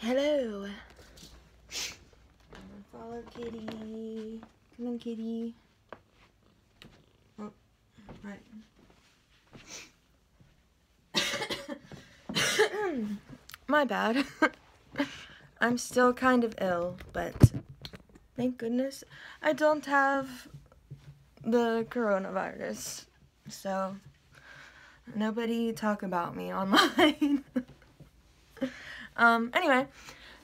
Hello. Follow kitty. Come on, kitty. Oh, right. My bad. I'm still kind of ill, but thank goodness I don't have the coronavirus. So, nobody talk about me online. Anyway,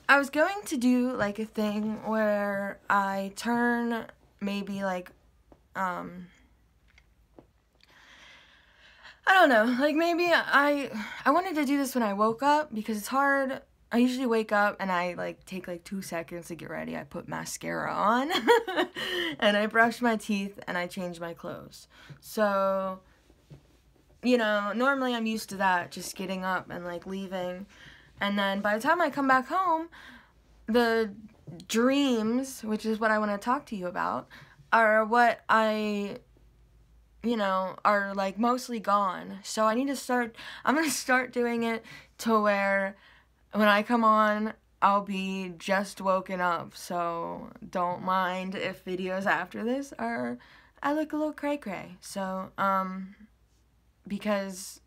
I was going to do like a thing where I turn maybe like, I don't know, like maybe I wanted to do this when I woke up because it's hard. I usually wake up and I like take like 2 seconds to get ready. I put mascara on and I brush my teeth and I change my clothes. So, you know, normally I'm used to that, just getting up and like leaving. And then by the time I come back home, the dreams, which is what I want to talk to you about, are what I, you know, are like mostly gone. So I'm going to start doing it to where when I come on, I'll be just woken up. So don't mind if videos after this are, I look a little cray-cray. So, because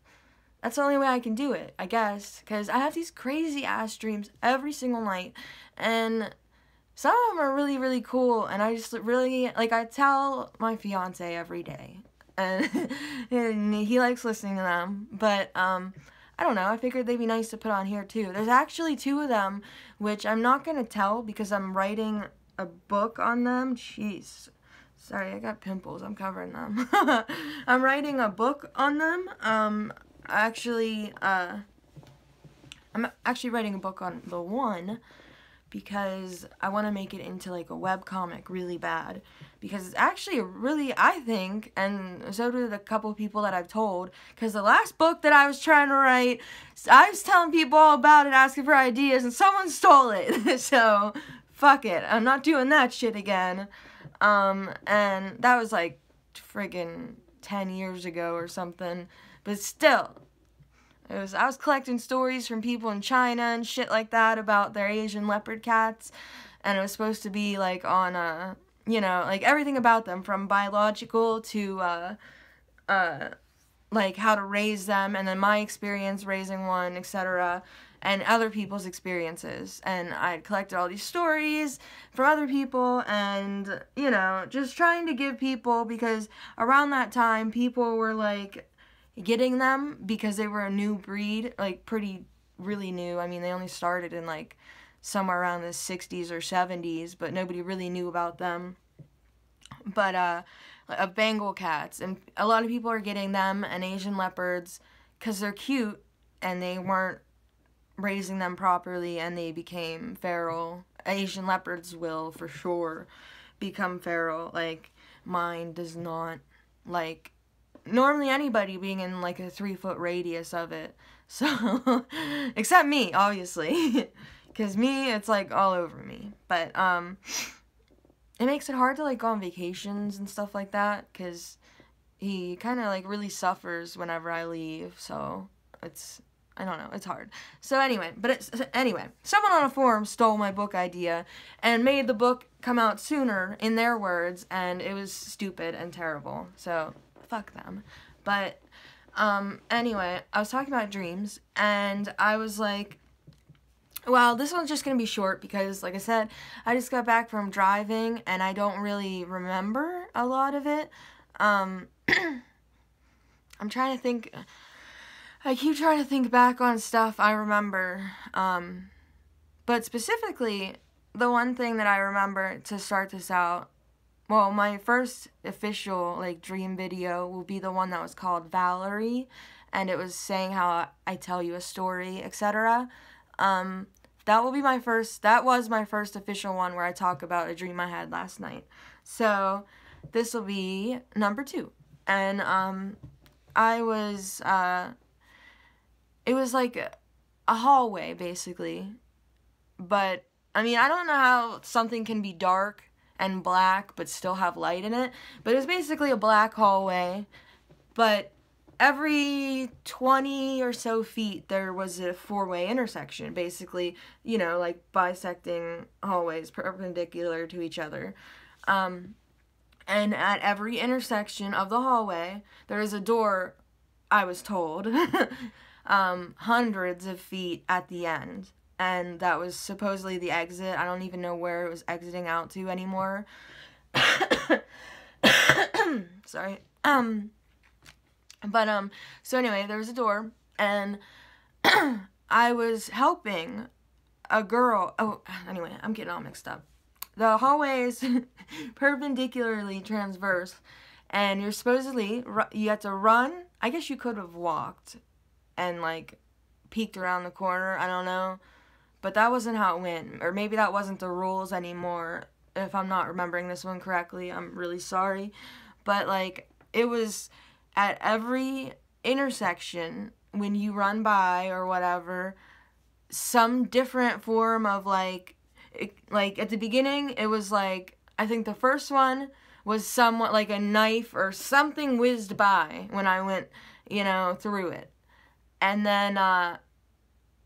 that's the only way I can do it, I guess, because I have these crazy ass dreams every single night, and some of them are really, really cool, and I just really, like, I tell my fiance every day, and he likes listening to them, but, I don't know, I figured they'd be nice to put on here, too. There's actually 2 of them, which I'm not gonna tell, because I'm writing a book on them. Jeez. Sorry, I got pimples, I'm covering them. I'm writing a book on them. I'm actually writing a book on the one because I want to make it into like a webcomic really bad, because it's actually really, I think, and so did a couple of people that I've told, because the last book that I was trying to write, I was telling people all about it, asking for ideas, and someone stole it. So fuck it, I'm not doing that shit again. And that was like friggin' 10 years ago or something. But still, I was collecting stories from people in China and shit like that about their Asian leopard cats, and it was supposed to be like on you know, like everything about them, from biological to like how to raise them, and then my experience raising one, etc., and other people's experiences. And I collected all these stories from other people, and, you know, just trying to give people, because around that time people were like getting them because they were a new breed, like really new. I mean, they only started in like somewhere around the 60s or 70s, but nobody really knew about them. But of Bengal cats, and a lot of people are getting them and Asian leopards because they're cute, and they weren't raising them properly, and they became feral. Asian leopards will for sure become feral. Like, mine does not like normally anybody being in like a 3-foot radius of it. So except me, obviously, because me, it's like all over me. But it makes it hard to like go on vacations and stuff like that, because he kind of like really suffers whenever I leave. So it's, I don't know, it's hard. So anyway, someone on a forum stole my book idea and made the book come out sooner, in their words, and it was stupid and terrible. So fuck them. But anyway, I was talking about dreams, and I was like, well, this one's just gonna be short because, like I said, I just got back from driving and I don't really remember a lot of it. I'm trying to think. I keep trying to think back on stuff I remember. But specifically, the one thing that I remember to start this out, well, my first official like dream video will be the one that was called Valerie, and it was saying how I tell you a story, etc. That was my first official one where I talk about a dream I had last night. So this will be number 2. And it was like a hallway basically. But I mean, I don't know how something can be dark and black but still have light in it. But it was basically a black hallway, but every 20 or so feet there was a four-way intersection, basically, you know, like bisecting hallways perpendicular to each other. And at every intersection of the hallway there is a door, I was told, hundreds of feet at the end, and that was supposedly the exit. I don't even know where it was exiting out to anymore. Sorry. So anyway, there was a door, and I was helping a girl. Oh, anyway, I'm getting all mixed up. The hallway is perpendicularly transverse, and you're supposedly, you have to run. I guess you could have walked and, like, peeked around the corner. I don't know. But that wasn't how it went. Or maybe that wasn't the rules anymore. If I'm not remembering this one correctly, I'm really sorry. But, like, it was at every intersection, when you run by or whatever, some different form of, like at the beginning, it was, like, I think the first one was somewhat like a knife or something whizzed by when I went, you know, through it. And then,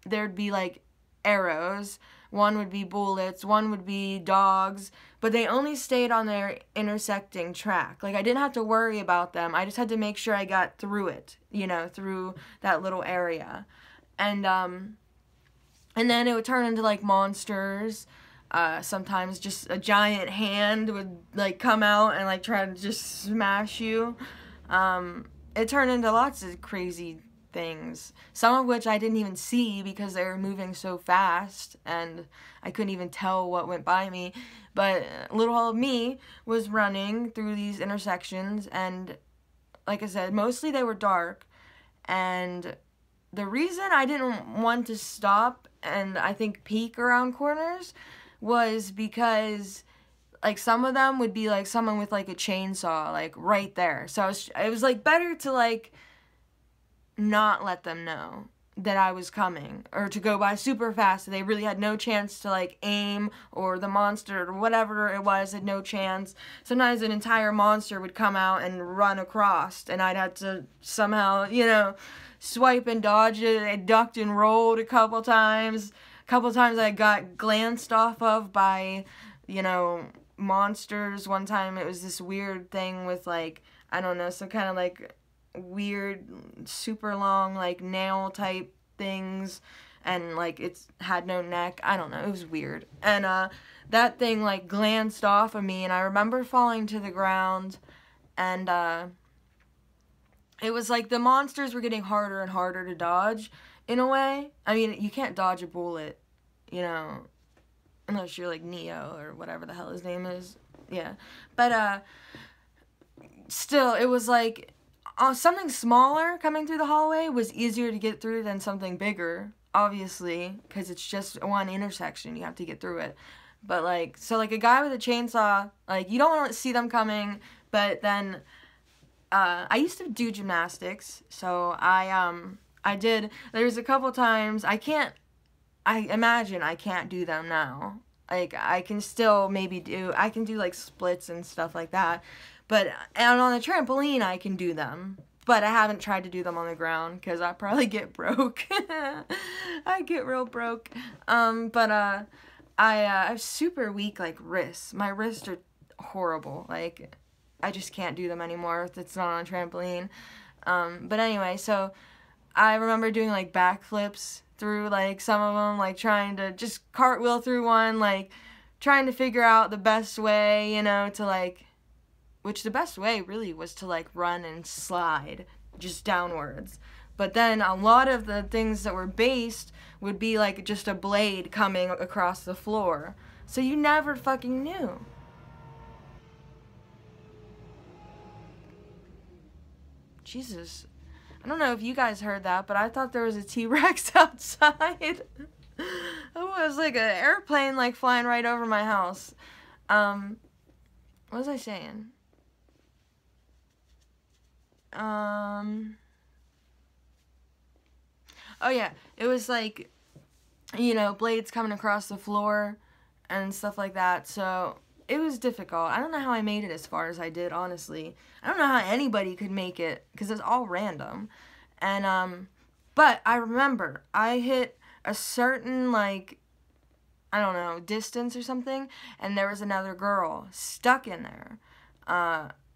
there'd be, like, arrows. One would be bullets, one would be dogs, but they only stayed on their intersecting track. Like, I didn't have to worry about them. I just had to make sure I got through it, you know, through that little area. And then it would turn into, like, monsters. Sometimes just a giant hand would, like, come out and, like, try to just smash you. It turned into lots of crazy things, some of which I didn't even see because they were moving so fast and I couldn't even tell what went by me. But little old me was running through these intersections, and like I said, mostly they were dark, and the reason I didn't want to stop and I think peek around corners was because, like, some of them would be like someone with, like, a chainsaw, like, right there. So it was like better to, like, not let them know that I was coming, or to go by super fast so they really had no chance to, like, aim, or the monster or whatever it was had no chance. Sometimes an entire monster would come out and run across, and I'd have to somehow, you know, swipe and dodge it. I ducked and rolled a couple times. I got glanced off of by, you know, monsters. One time it was this weird thing with, like, I don't know, some kind of, like, weird, super long, like, nail type things, and, like, it had no neck. I don't know, it was weird. And that thing, like, glanced off of me, and I remember falling to the ground, and it was like the monsters were getting harder and harder to dodge, in a way. I mean, you can't dodge a bullet, you know, unless you're, like, Neo, or whatever the hell his name is. Yeah. But still, it was like, something smaller coming through the hallway was easier to get through than something bigger, obviously, because it's just one intersection, you have to get through it. But, like, so, like, a guy with a chainsaw, like, you don't want to see them coming. But then I used to do gymnastics, so I did. There's a couple times I imagine I can't do them now. Like, I can still maybe I can do, like, splits and stuff like that. And on the trampoline, I can do them. But I haven't tried to do them on the ground, because I'll probably get broke. I get real broke. I have super weak, like, wrists. My wrists are horrible. Like, I just can't do them anymore if it's not on a trampoline. But anyway, so I remember doing, like, backflips through, like, some of them. Like, trying to just cartwheel through one. Like, trying to figure out the best way, you know, to, like... Which the best way really was to, like, run and slide just downwards. But then a lot of the things that were based would be, like, just a blade coming across the floor. So you never fucking knew. Jesus. I don't know if you guys heard that, but I thought there was a T-Rex outside. It was like an airplane, like, flying right over my house. What was I saying? Oh yeah, it was like, you know, blades coming across the floor and stuff like that. So it was difficult. I don't know how I made it as far as I did, honestly. I don't know how anybody could make it, because it's all random. And, but I remember I hit a certain, like, I don't know, distance or something, and there was another girl stuck in there.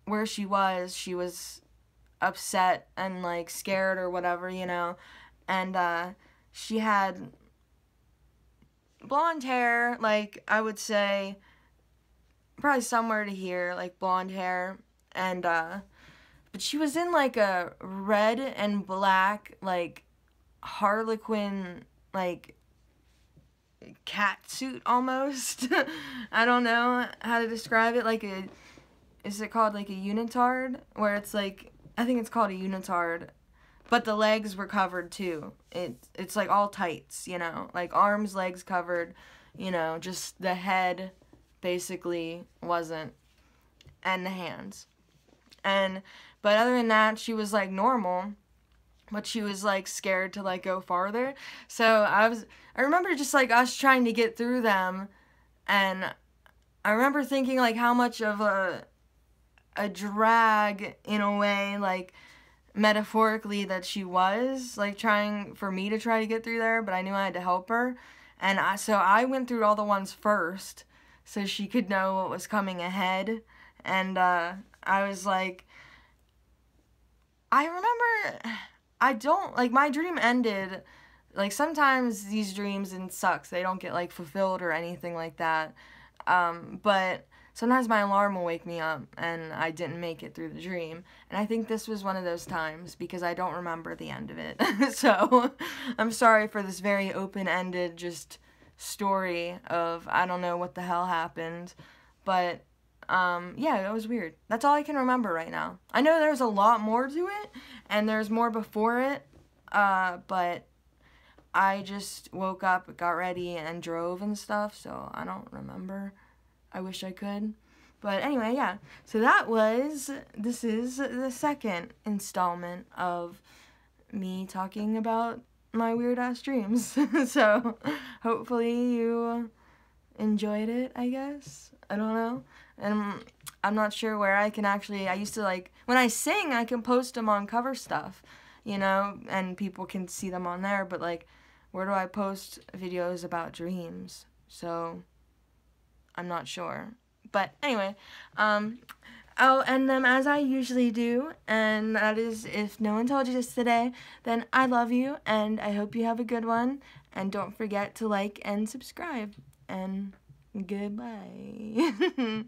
Where she was upset and, like, scared or whatever, you know, and, she had blonde hair, like, I would say, probably somewhere to here, like, blonde hair, and, but she was in, like, a red and black, like, harlequin, like, cat suit, almost. I don't know how to describe it, like is it called, like, a unitard, where it's, like, I think it's called a unitard, but the legs were covered, too. It's, like, all tights, you know, like, arms, legs covered, you know, just the head, basically, wasn't, and the hands. But other than that, she was, like, normal, but she was, like, scared to, like, go farther. So I remember just, like, us trying to get through them, and I remember thinking, like, how much of a drag, in a way, like, metaphorically, that she was, like, trying for me to try to get through there, but I knew I had to help her. And so I went through all the ones first, so she could know what was coming ahead. And I was like, I remember, I don't, like, my dream ended, like, sometimes these dreams, and sucks, they don't get, like, fulfilled or anything like that, but sometimes my alarm will wake me up, and I didn't make it through the dream, and I think this was one of those times, because I don't remember the end of it, so, I'm sorry for this very open-ended, just, story of, I don't know what the hell happened, but, yeah, it was weird. That's all I can remember right now. I know there's a lot more to it, and there's more before it, but I just woke up, got ready, and drove and stuff, so I don't remember. I wish I could. But anyway, yeah. So this is the second installment of me talking about my weird-ass dreams. So, hopefully you enjoyed it, I guess. I don't know. And I'm not sure where I can actually, I used to, like, when I sing, I can post them on Cover Stuff, you know, and people can see them on there, but, like, where do I post videos about dreams? So, I'm not sure. But anyway, I'll end them as I usually do, and that is, if no one told you this today, then I love you, and I hope you have a good one, and don't forget to like and subscribe, and goodbye.